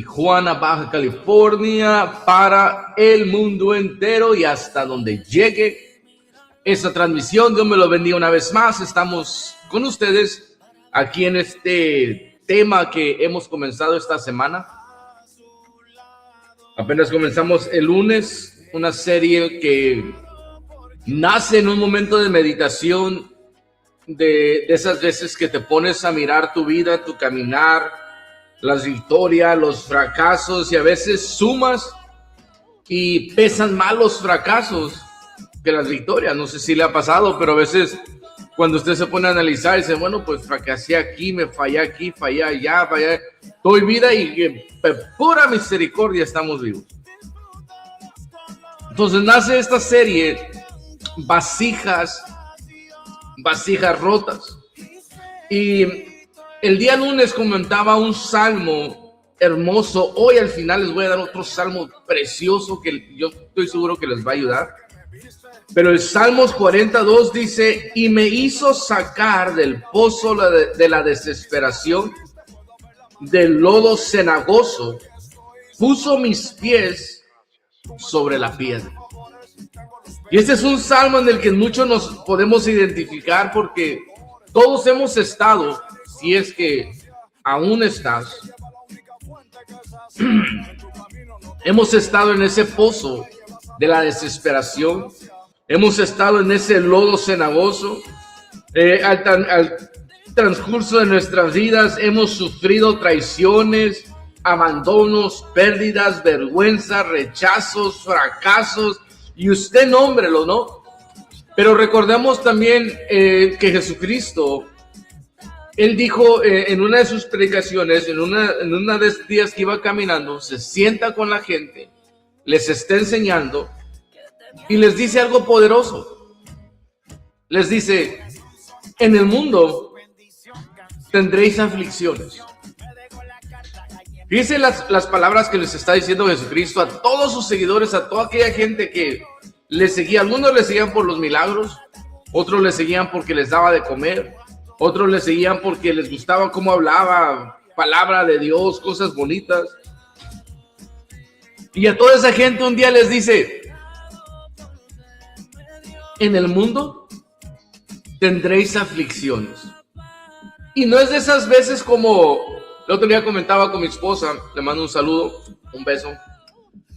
Tijuana, Baja California, para el mundo entero y hasta donde llegue esta transmisión. Dios me lo bendiga una vez más. Estamos con ustedes aquí en este tema que hemos comenzado esta semana. Apenas comenzamos el lunes, una serie que nace en un momento de meditación, de esas veces que te pones a mirar tu vida, tu caminar, las victorias, los fracasos, y a veces sumas y pesan más los fracasos que las victorias. No sé si le ha pasado, pero a veces cuando usted se pone a analizar, dice, bueno, pues fracasé aquí, me fallé aquí, fallé allá, fallé, doy vida y pura misericordia estamos vivos. Entonces nace esta serie, vasijas rotas. Y el día lunes comentaba un salmo hermoso. Hoy al final les voy a dar otro salmo precioso que yo estoy seguro que les va a ayudar. Pero el Salmos 42 dice: y me hizo sacar del pozo de la desesperación, del lodo cenagoso, puso mis pies sobre la piedra. Y este es un salmo en el que muchos nos podemos identificar, porque todos hemos estado, si es que aún estás, hemos estado en ese pozo de la desesperación, hemos estado en ese lodo cenagoso. Al transcurso de nuestras vidas hemos sufrido traiciones, abandonos, pérdidas, vergüenza, rechazos, fracasos, y usted nómbrelo, ¿no? Pero recordemos también que Jesucristo, Él dijo en una de sus predicaciones, en una de estos días que iba caminando, se sienta con la gente, les está enseñando y les dice algo poderoso. Les dice: en el mundo tendréis aflicciones. Fíjense las palabras que les está diciendo Jesucristo a todos sus seguidores, a toda aquella gente que le seguía. Algunos le seguían por los milagros, otros le seguían porque les daba de comer, otros le seguían porque les gustaba cómo hablaba, palabra de Dios, cosas bonitas. Y a toda esa gente un día les dice: en el mundo tendréis aflicciones. Y no es de esas veces como el otro día comentaba con mi esposa, le mando un saludo, un beso.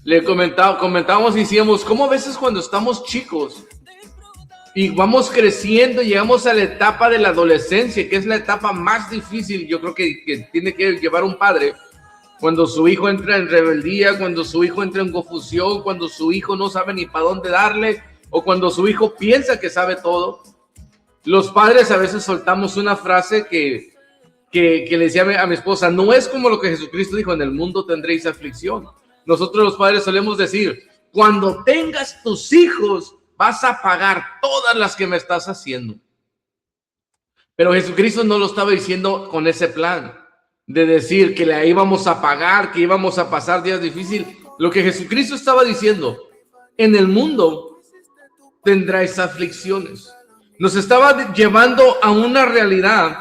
Le comentábamos y decíamos, ¿cómo a veces cuando estamos chicos y vamos creciendo, llegamos a la etapa de la adolescencia, que es la etapa más difícil, yo creo que tiene que llevar un padre, cuando su hijo entra en rebeldía, cuando su hijo entra en confusión, cuando su hijo no sabe ni para dónde darle, o cuando su hijo piensa que sabe todo? Los padres a veces soltamos una frase que le decía a mi esposa: no es como lo que Jesucristo dijo, en el mundo tendréis aflicción. Nosotros los padres solemos decir: cuando tengas tus hijos vas a pagar todas las que me estás haciendo. Pero Jesucristo no lo estaba diciendo con ese plan de decir que le íbamos a pagar, que íbamos a pasar días difíciles. Lo que Jesucristo estaba diciendo: en el mundo tendráis aflicciones. Nos estaba llevando a una realidad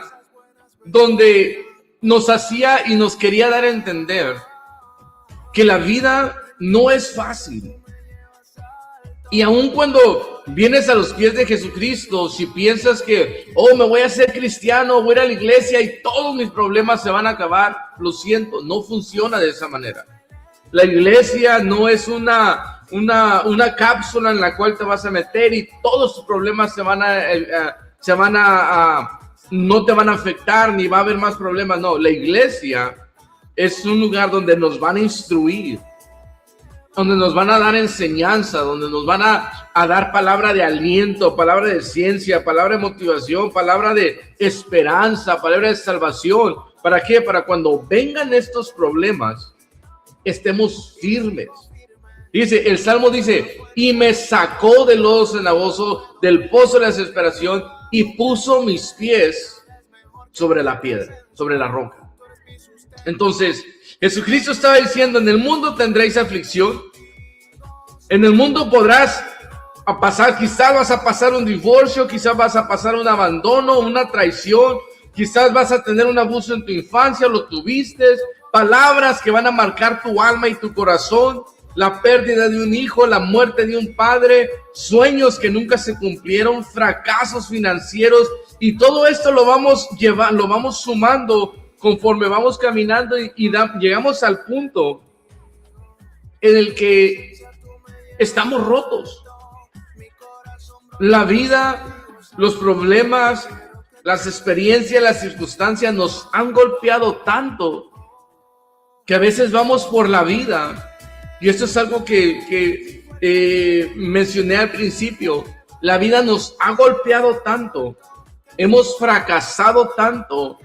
donde nos hacía y nos quería dar a entender que la vida no es fácil. Y aun cuando vienes a los pies de Jesucristo, si piensas que, me voy a hacer cristiano, voy a ir a la iglesia y todos mis problemas se van a acabar, lo siento, no funciona de esa manera. La iglesia no es una cápsula en la cual te vas a meter y todos tus problemas no te van a afectar, ni va a haber más problemas. No, la iglesia es un lugar donde nos van a instruir, donde nos van a dar enseñanza, donde nos van a dar palabra de aliento, palabra de ciencia, palabra de motivación, palabra de esperanza, palabra de salvación. ¿Para qué? Para cuando vengan estos problemas, estemos firmes. Dice, el Salmo dice: y me sacó del lodo cenagoso, del pozo de la desesperación, y puso mis pies sobre la piedra, sobre la roca. Entonces, Jesucristo estaba diciendo: en el mundo tendréis aflicción, en el mundo podrás pasar, quizás vas a pasar un divorcio, quizás vas a pasar un abandono, una traición, quizás vas a tener un abuso en tu infancia, lo tuviste, palabras que van a marcar tu alma y tu corazón, la pérdida de un hijo, la muerte de un padre, sueños que nunca se cumplieron, fracasos financieros, y todo esto lo vamos sumando conforme vamos caminando y llegamos al punto en el que estamos rotos. La vida, los problemas, las experiencias, las circunstancias nos han golpeado tanto que a veces vamos por la vida, y esto es algo que mencioné al principio. La vida nos ha golpeado tanto, hemos fracasado tanto,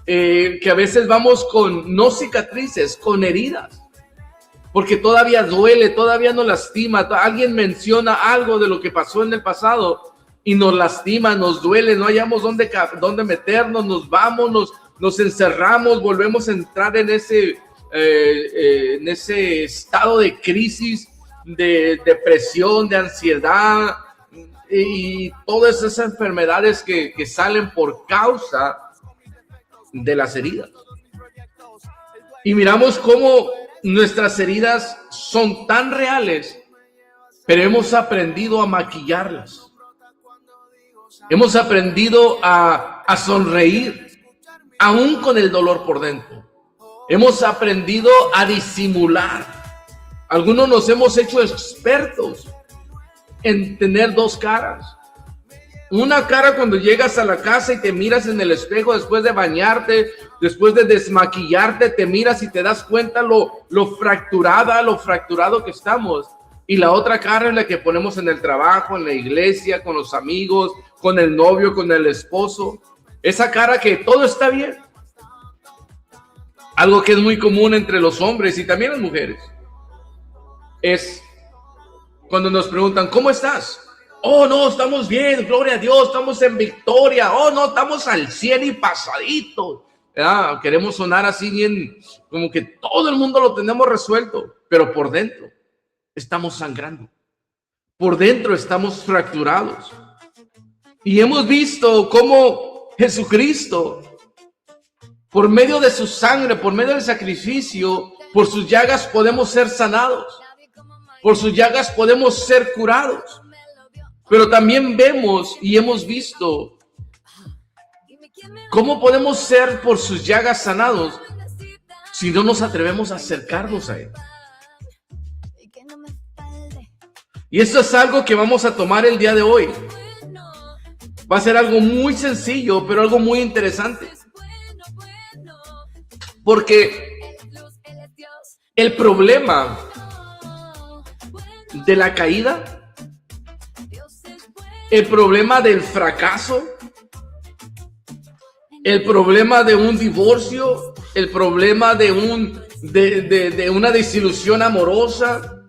que a veces vamos con no cicatrices, con heridas, porque todavía duele, todavía nos lastima. Alguien menciona algo de lo que pasó en el pasado y nos lastima, nos duele, no hallamos dónde meternos, nos vamos, nos encerramos, volvemos a entrar en ese estado de crisis, de depresión, de ansiedad y todas esas enfermedades que salen por causa de las heridas. Y miramos cómo nuestras heridas son tan reales, pero hemos aprendido a maquillarlas. Hemos aprendido a sonreír, aún con el dolor por dentro. Hemos aprendido a disimular. Algunos nos hemos hecho expertos en tener dos caras. Una cara cuando llegas a la casa y te miras en el espejo después de bañarte, después de desmaquillarte, te miras y te das cuenta lo fracturado que estamos. Y la otra cara es la que ponemos en el trabajo, en la iglesia, con los amigos, con el novio, con el esposo. Esa cara que todo está bien. Algo que es muy común entre los hombres y también las mujeres es cuando nos preguntan, ¿cómo estás? Oh, no, estamos bien, gloria a Dios, estamos en victoria. Oh, no, estamos al 100 y pasadito. Queremos sonar así bien, como que todo el mundo lo tenemos resuelto, pero por dentro estamos sangrando. Por dentro estamos fracturados. Y hemos visto cómo Jesucristo, por medio de su sangre, por medio del sacrificio, por sus llagas podemos ser sanados. Por sus llagas podemos ser curados. Pero también vemos y hemos visto cómo podemos ser por sus llagas sanados si no nos atrevemos a acercarnos a Él. Y esto es algo que vamos a tomar el día de hoy. Va a ser algo muy sencillo, pero algo muy interesante. Porque el problema de la caída, el problema del fracaso, el problema de un divorcio, el problema de una desilusión amorosa,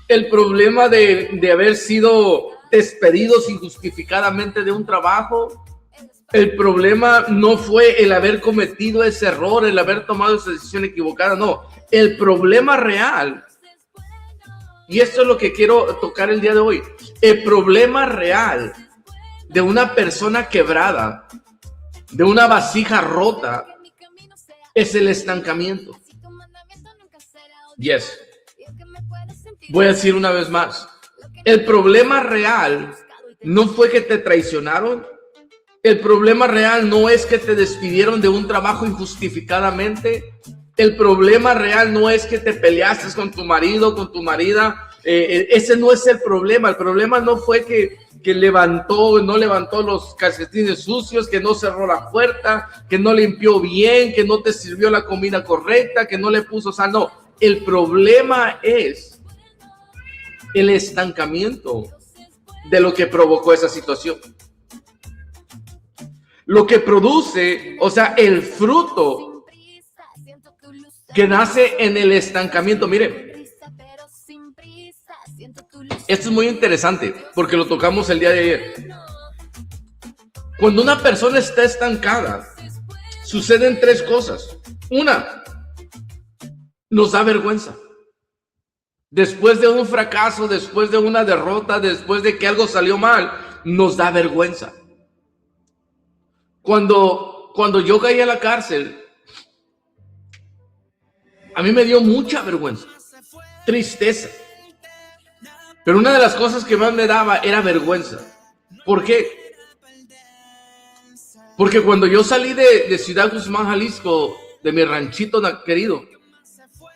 el problema de haber sido despedidos injustificadamente de un trabajo, el problema no fue el haber cometido ese error, el haber tomado esa decisión equivocada, no. El problema real, y esto es lo que quiero tocar el día de hoy, el problema real de una persona quebrada, de una vasija rota, es el estancamiento. Yes. Voy a decir una vez más, el problema real no fue que te traicionaron. El problema real no es que te despidieron de un trabajo injustificadamente. El problema real no es que te peleaste con tu marido, con tu marida. Ese no es el problema. El problema no fue que no levantó los calcetines sucios, que no cerró la puerta, que no limpió bien, que no te sirvió la comida correcta, que no le puso sal. No, el problema es el estancamiento de lo que provocó esa situación. Lo que produce, o sea, el fruto que nace en el estancamiento. Mire, esto es muy interesante porque lo tocamos el día de ayer. Cuando una persona está estancada, suceden tres cosas. Una, nos da vergüenza. Después de un fracaso, después de una derrota, después de que algo salió mal, nos da vergüenza. Cuando yo caí a la cárcel, a mí me dio mucha vergüenza, tristeza. Pero una de las cosas que más me daba era vergüenza. ¿Por qué? Porque cuando yo salí de Ciudad Guzmán, Jalisco, de mi ranchito querido,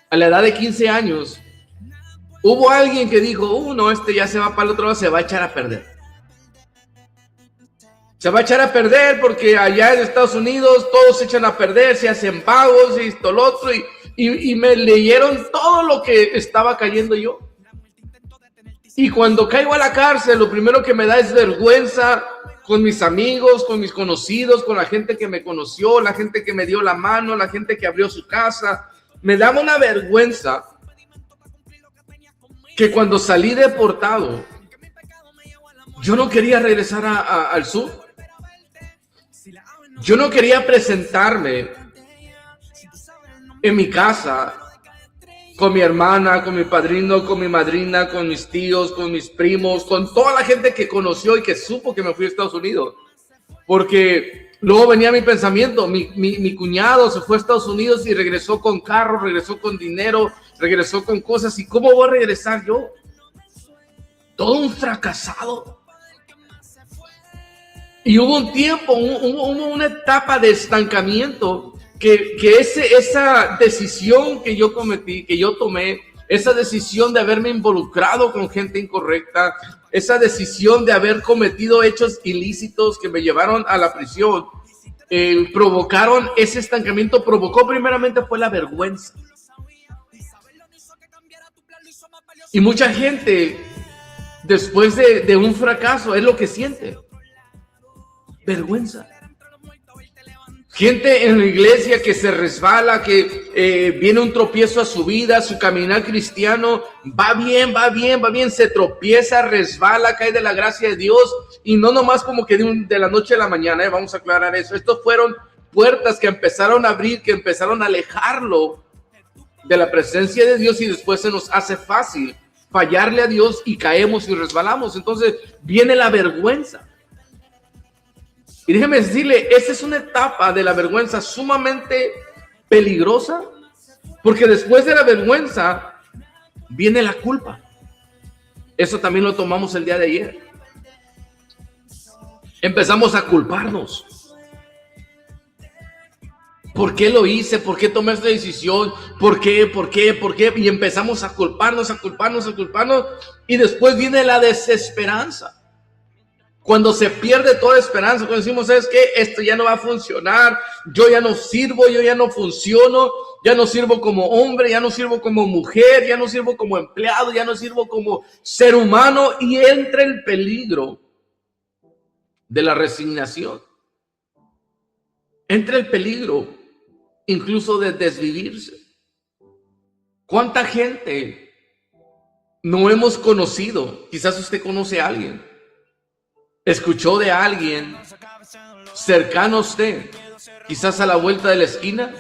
a la edad de 15 años, hubo alguien que dijo, no, ya se va para el otro lado, se va a echar a perder. Se va a echar a perder porque allá en Estados Unidos todos se echan a perder, se hacen vagos y esto, lo otro, y me leyeron todo lo que estaba cayendo yo. Y cuando caigo a la cárcel, lo primero que me da es vergüenza con mis amigos, con mis conocidos, con la gente que me conoció, la gente que me dio la mano, la gente que abrió su casa. Me daba una vergüenza que cuando salí deportado, yo no quería regresar al sur. Yo no quería presentarme en mi casa con mi hermana, con mi padrino, con mi madrina, con mis tíos, con mis primos, con toda la gente que conoció y que supo que me fui a Estados Unidos. Porque luego venía mi pensamiento, mi cuñado se fue a Estados Unidos y regresó con carro, regresó con dinero, regresó con cosas. ¿Y cómo voy a regresar yo? Todo un fracasado. Y hubo un tiempo, hubo una etapa de estancamiento que esa decisión que yo cometí, que yo tomé, esa decisión de haberme involucrado con gente incorrecta, esa decisión de haber cometido hechos ilícitos que me llevaron a la prisión, provocaron ese estancamiento, provocó primeramente fue la vergüenza. Y mucha gente, después de un fracaso, es lo que siente. Vergüenza. Gente en la iglesia que se resbala, que viene un tropiezo a su vida, su caminar cristiano, va bien, se tropieza, resbala, cae de la gracia de Dios, y no nomás como que de la noche a la mañana, vamos a aclarar eso. Estos fueron puertas que empezaron a abrir, que empezaron a alejarlo de la presencia de Dios, y después se nos hace fácil fallarle a Dios y caemos y resbalamos. Entonces viene la vergüenza. Y déjeme decirle, esta es una etapa de la vergüenza sumamente peligrosa, porque después de la vergüenza viene la culpa. Eso también lo tomamos el día de ayer. Empezamos a culparnos. ¿Por qué lo hice? ¿Por qué tomé esta decisión? ¿Por qué? Y empezamos a culparnos. Y después viene la desesperanza. Cuando se pierde toda esperanza, cuando decimos, ¿sabes qué? Esto ya no va a funcionar, yo ya no sirvo, yo ya no funciono, ya no sirvo como hombre, ya no sirvo como mujer, ya no sirvo como empleado, ya no sirvo como ser humano, y entra el peligro de la resignación. Entra el peligro incluso de desvivirse. ¿Cuánta gente no hemos conocido? Quizás usted conoce a alguien. Escuchó de alguien cercano a usted, quizás a la vuelta de la esquina,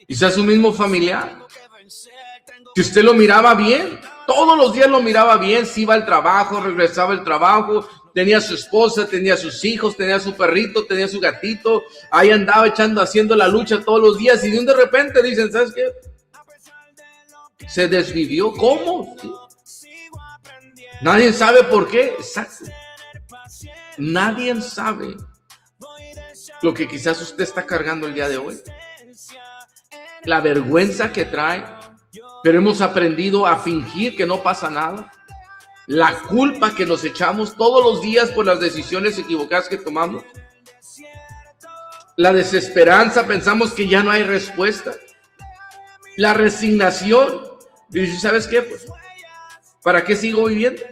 quizás su mismo familiar, que usted lo miraba bien, todos los días lo miraba bien, si iba al trabajo, regresaba al trabajo, tenía su esposa, tenía sus hijos, tenía su perrito, tenía su gatito, ahí andaba haciendo la lucha todos los días, y de repente dicen, ¿sabes qué? Se desvivió. ¿Cómo? ¿Sí? Nadie sabe por qué. Exacto. Nadie sabe lo que quizás usted está cargando el día de hoy. La vergüenza que trae, pero hemos aprendido a fingir que no pasa nada. La culpa que nos echamos todos los días por las decisiones equivocadas que tomamos. La desesperanza, pensamos que ya no hay respuesta. La resignación, dice, ¿sabes qué? Pues, ¿para qué sigo viviendo?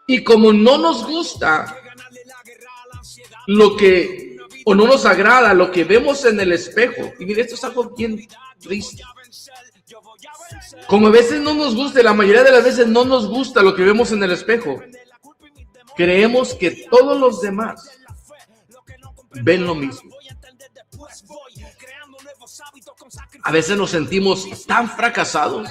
Y como no nos gusta o no nos agrada lo que vemos en el espejo, y mire, esto es algo bien triste. Como a veces no nos gusta, la mayoría de las veces no nos gusta lo que vemos en el espejo, creemos que todos los demás ven lo mismo. A veces nos sentimos tan fracasados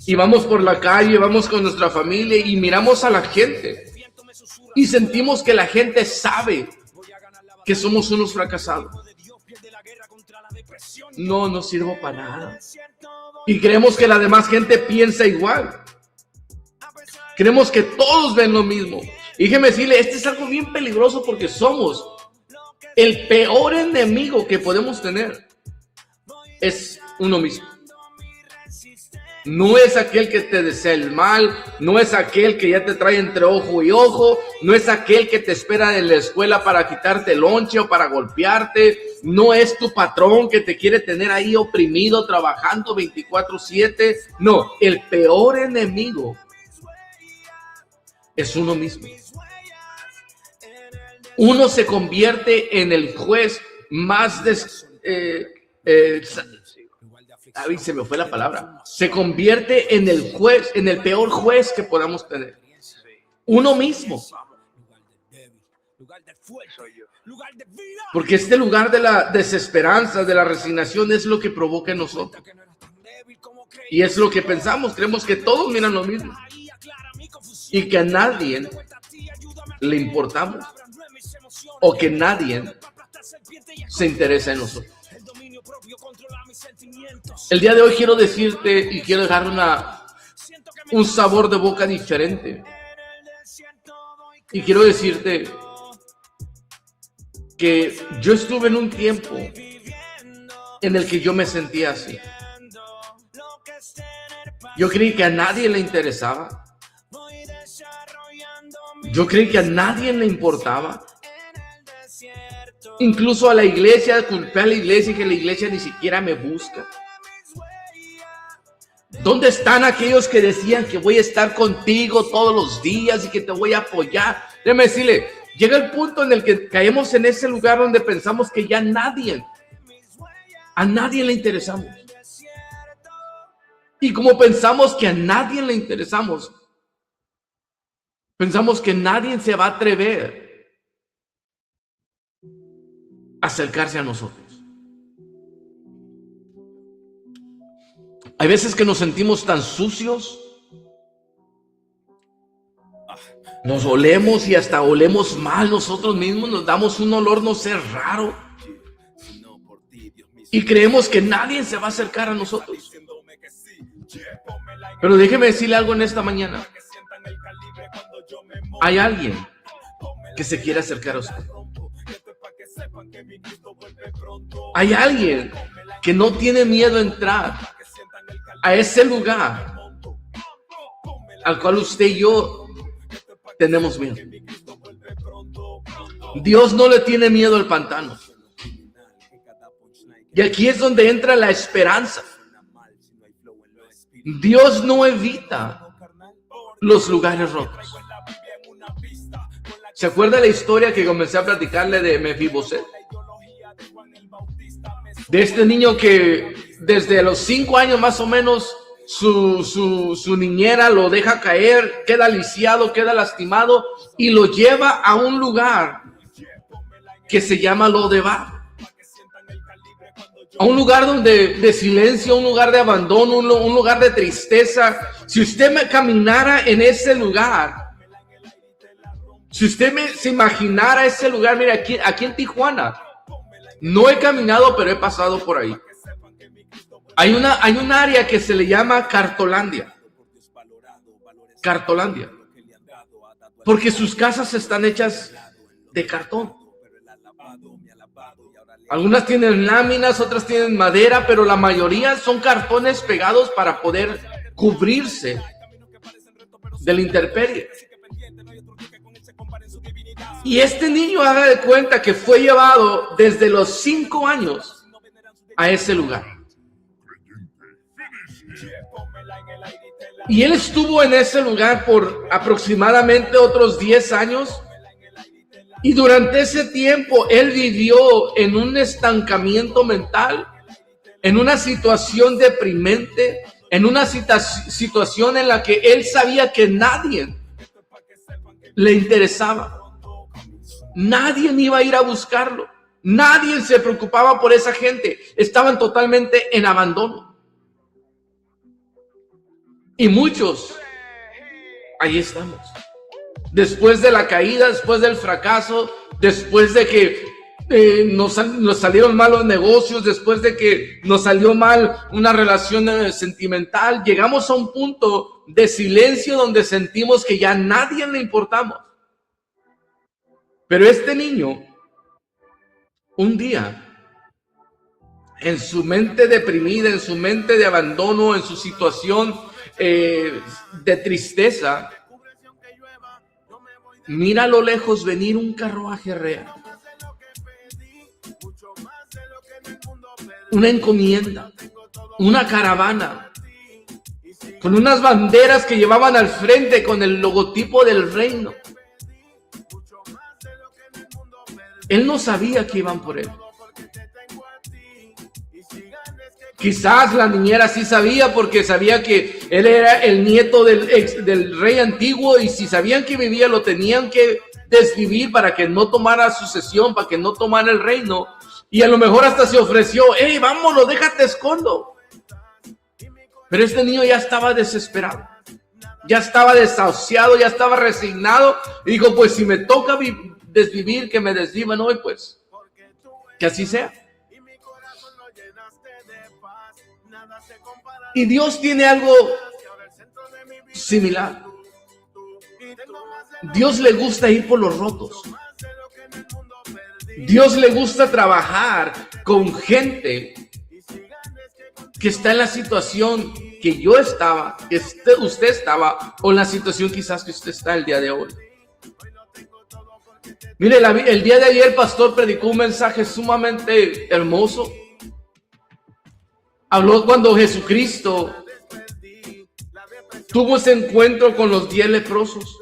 y vamos por la calle, vamos con nuestra familia y miramos a la gente y sentimos que la gente sabe que somos unos fracasados. no sirvo para nada. Y creemos que la demás gente piensa igual. Creemos que todos ven lo mismo. Y déjeme decirle, este es algo bien peligroso porque somos el peor enemigo que podemos tener. Es uno mismo. No es aquel que te desea el mal, no es aquel que ya te trae entre ojo y ojo, no es aquel que te espera en la escuela para quitarte el lonche o para golpearte, no es tu patrón que te quiere tener ahí oprimido trabajando 24/7. No, el peor enemigo es uno mismo. Uno se convierte en el juez más se me fue la palabra. Se convierte en el juez, en el peor juez que podamos tener. Uno mismo. Porque este lugar de la desesperanza, de la resignación, es lo que provoca en nosotros. Y es lo que pensamos. Creemos que todos miran lo mismo. Y que a nadie le importamos. O que nadie se interesa en nosotros. El día de hoy quiero decirte y quiero dejar un sabor de boca diferente. Y quiero decirte que yo estuve en un tiempo en el que yo me sentía así. Yo creí que a nadie le interesaba. Yo creí que a nadie le importaba. Incluso a la iglesia, culpé a la iglesia y que la iglesia ni siquiera me busca. ¿Dónde están aquellos que decían que voy a estar contigo todos los días y que te voy a apoyar? Déjame decirle, llega el punto en el que caemos en ese lugar donde pensamos que ya a nadie le interesamos. Y como pensamos que a nadie le interesamos, pensamos que nadie se va a atrever a acercarse a nosotros. Hay veces que nos sentimos tan sucios, nos olemos y hasta olemos mal nosotros mismos, nos damos un olor, no sé, raro. Y creemos que nadie se va a acercar a nosotros. Pero déjeme decirle algo en esta mañana. Hay alguien que se quiere acercar a usted. Hay alguien que no tiene miedo a entrar a ese lugar al cual usted y yo tenemos miedo. Dios no le tiene miedo al pantano. Y aquí es donde entra la esperanza. Dios no evita los lugares rotos. ¿Se acuerda la historia que comencé a platicarle de Mefiboset? De este niño que desde los 5 años más o menos su niñera lo deja caer, queda lisiado, queda lastimado y lo lleva a un lugar que se llama Lodebar. A un lugar de silencio, un lugar de abandono, un lugar de tristeza. Si usted me caminara en ese lugar, si usted se imaginara ese lugar, mire, aquí en Tijuana, no he caminado, pero he pasado por ahí. Hay un área que se le llama Cartolandia. Cartolandia. Porque sus casas están hechas de cartón. Algunas tienen láminas, otras tienen madera, pero la mayoría son cartones pegados para poder cubrirse de la intemperie. Y este niño, haga de cuenta que fue llevado desde los 5 años a ese lugar. Y él estuvo en ese lugar por aproximadamente otros 10 años. Y durante ese tiempo él vivió en un estancamiento mental, en una situación deprimente, en una situación en la que él sabía que nadie le interesaba. Nadie iba a ir a buscarlo. Nadie se preocupaba por esa gente. Estaban totalmente en abandono. Y muchos, ahí estamos. Después de la caída, después del fracaso, después de que nos salieron mal los negocios, después de que nos salió mal una relación sentimental, llegamos a un punto de silencio donde sentimos que ya a nadie le importamos. Pero este niño, un día, en su mente deprimida, en su mente de abandono, en su situación de tristeza, mira a lo lejos venir un carruaje real, una encomienda, una caravana, con unas banderas que llevaban al frente con el logotipo del reino. Él no sabía que iban por él. Quizás la niñera sí sabía, porque sabía que él era el nieto del rey antiguo, y si sabían que vivía lo tenían que desvivir para que no tomara sucesión, para que no tomara el reino. Y a lo mejor hasta se ofreció: hey, vámonos, déjate escondo. Pero este niño ya estaba desesperado, ya estaba desahuciado, ya estaba resignado, y dijo: pues si me toca desvivir, que me desvivan hoy, pues que así sea. Y Dios tiene algo similar. Dios le gusta ir por los rotos. Dios le gusta trabajar con gente que está en la situación que yo estaba, que usted estaba, o en la situación quizás que usted está el día de hoy. Mire, el día de ayer el pastor predicó un mensaje sumamente hermoso. Habló cuando Jesucristo tuvo ese encuentro con los 10 leprosos.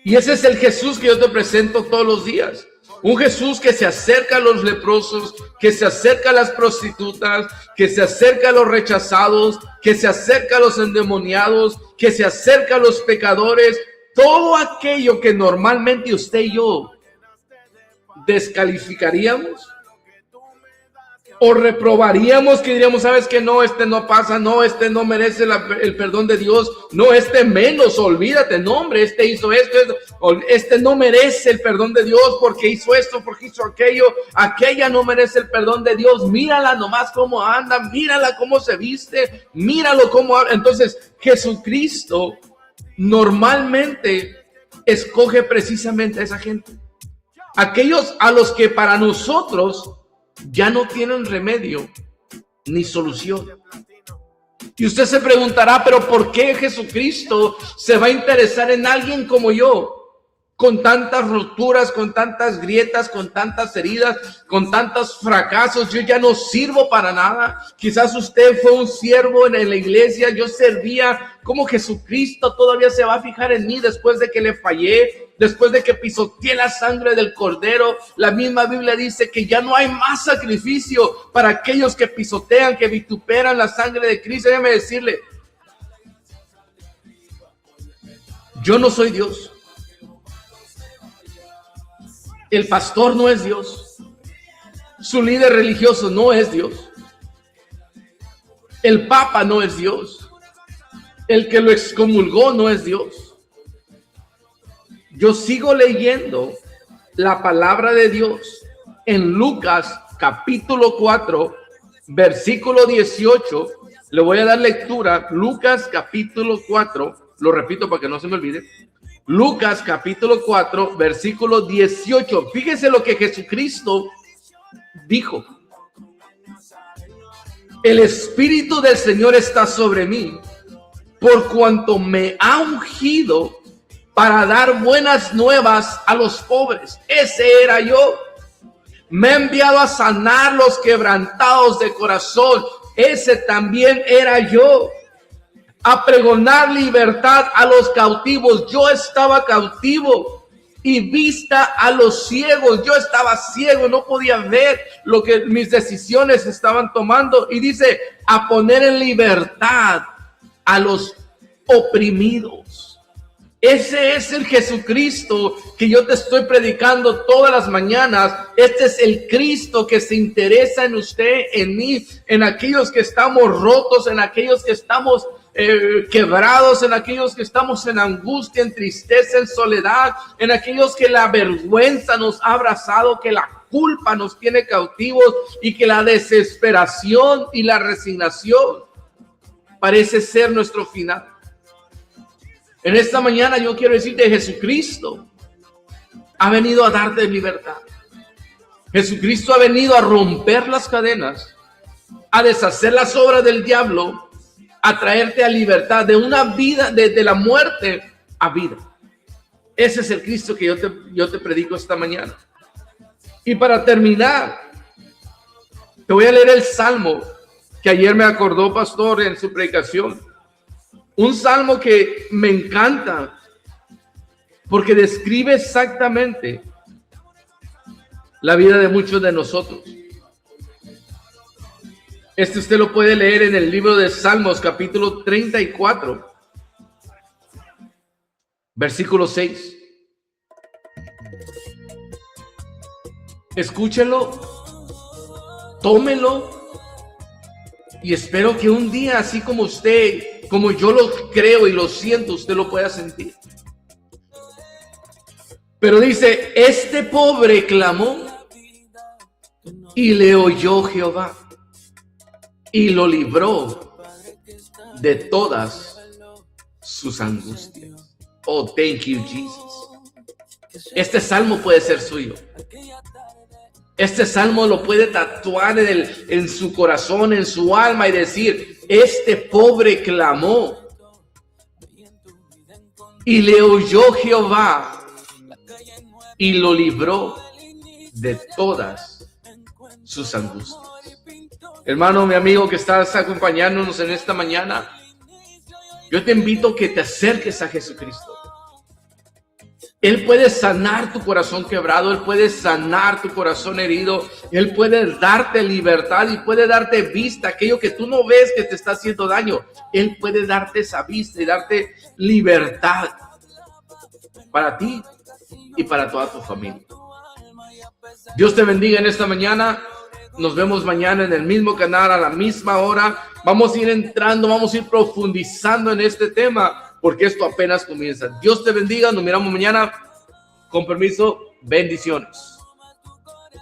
Y ese es el Jesús que yo te presento todos los días. Un Jesús que se acerca a los leprosos, que se acerca a las prostitutas, que se acerca a los rechazados, que se acerca a los endemoniados, que se acerca a los pecadores. Todo aquello que normalmente usted y yo descalificaríamos o reprobaríamos, que diríamos: sabes que no, este no pasa, no, este no merece el perdón de Dios, no, este menos, olvídate, no, hombre, este hizo esto, este no merece el perdón de Dios porque hizo esto, porque hizo aquello, aquella no merece el perdón de Dios, mírala nomás cómo anda, mírala cómo se viste, míralo cómo habla. Entonces Jesucristo normalmente escoge precisamente a esa gente, aquellos a los que para nosotros ya no tienen remedio ni solución. Y usted se preguntará: pero ¿por qué Jesucristo se va a interesar en alguien como yo? Con tantas roturas, con tantas grietas, con tantas heridas, con tantos fracasos. Yo ya no sirvo para nada. Quizás usted fue un siervo en la iglesia, yo servía. ¿Cómo Jesucristo todavía se va a fijar en mí después de que le fallé? Después de que pisoteé la sangre del Cordero. La misma Biblia dice que ya no hay más sacrificio para aquellos que pisotean, que vituperan la sangre de Cristo. Déjame decirle, yo no soy Dios. El pastor no es Dios. Su líder religioso no es Dios. El Papa no es Dios. El que lo excomulgó no es Dios. Yo sigo leyendo la palabra de Dios en Lucas capítulo 4, versículo 18. Le voy a dar lectura. Lucas capítulo 4, lo repito para que no se me olvide. Lucas capítulo 4, versículo 18. Fíjese lo que Jesucristo dijo: el Espíritu del Señor está sobre mí, por cuanto me ha ungido para dar buenas nuevas a los pobres. Ese era yo. Me ha enviado a sanar los quebrantados de corazón. Ese también era yo. A pregonar libertad a los cautivos. Yo estaba cautivo. Y vista a los ciegos. Yo estaba ciego, no podía ver lo que mis decisiones estaban tomando. Y dice: a poner en libertad a los oprimidos. Ese es el Jesucristo que yo te estoy predicando todas las mañanas. Este es el Cristo que se interesa en usted, en mí, en aquellos que estamos rotos, en aquellos que estamos quebrados, en aquellos que estamos en angustia, en tristeza, en soledad, en aquellos que la vergüenza nos ha abrazado, que la culpa nos tiene cautivos y que la desesperación y la resignación parece ser nuestro final. En esta mañana yo quiero decirte, Jesucristo ha venido a darte libertad. Jesucristo ha venido a romper las cadenas, a deshacer las obras del diablo, a traerte a libertad de una vida, de la muerte a vida. Ese es el Cristo que yo te predico esta mañana. Y para terminar, te voy a leer el salmo que ayer me acordó pastor en su predicación. Un salmo que me encanta porque describe exactamente la vida de muchos de nosotros. Usted lo puede leer en el libro de Salmos, capítulo 34, versículo 6. Escúchelo, tómelo y espero que un día, así como usted, como yo lo creo y lo siento, usted lo pueda sentir. Pero dice, este pobre clamó y le oyó Jehová y lo libró de todas sus angustias. Oh, thank you, Jesus. Este salmo puede ser suyo. Este salmo lo puede tatuar en su corazón, en su alma y decir, este pobre clamó y le oyó Jehová y lo libró de todas sus angustias. Hermano, mi amigo que estás acompañándonos en esta mañana, yo te invito a que te acerques a Jesucristo. Él puede sanar tu corazón quebrado, Él puede sanar tu corazón herido, Él puede darte libertad y puede darte vista, aquello que tú no ves que te está haciendo daño. Él puede darte esa vista y darte libertad para ti y para toda tu familia. Dios te bendiga en esta mañana. Nos vemos mañana en el mismo canal a la misma hora. Vamos a ir entrando, vamos a ir profundizando en este tema, porque esto apenas comienza. Dios te bendiga, nos miramos mañana. Con permiso, bendiciones.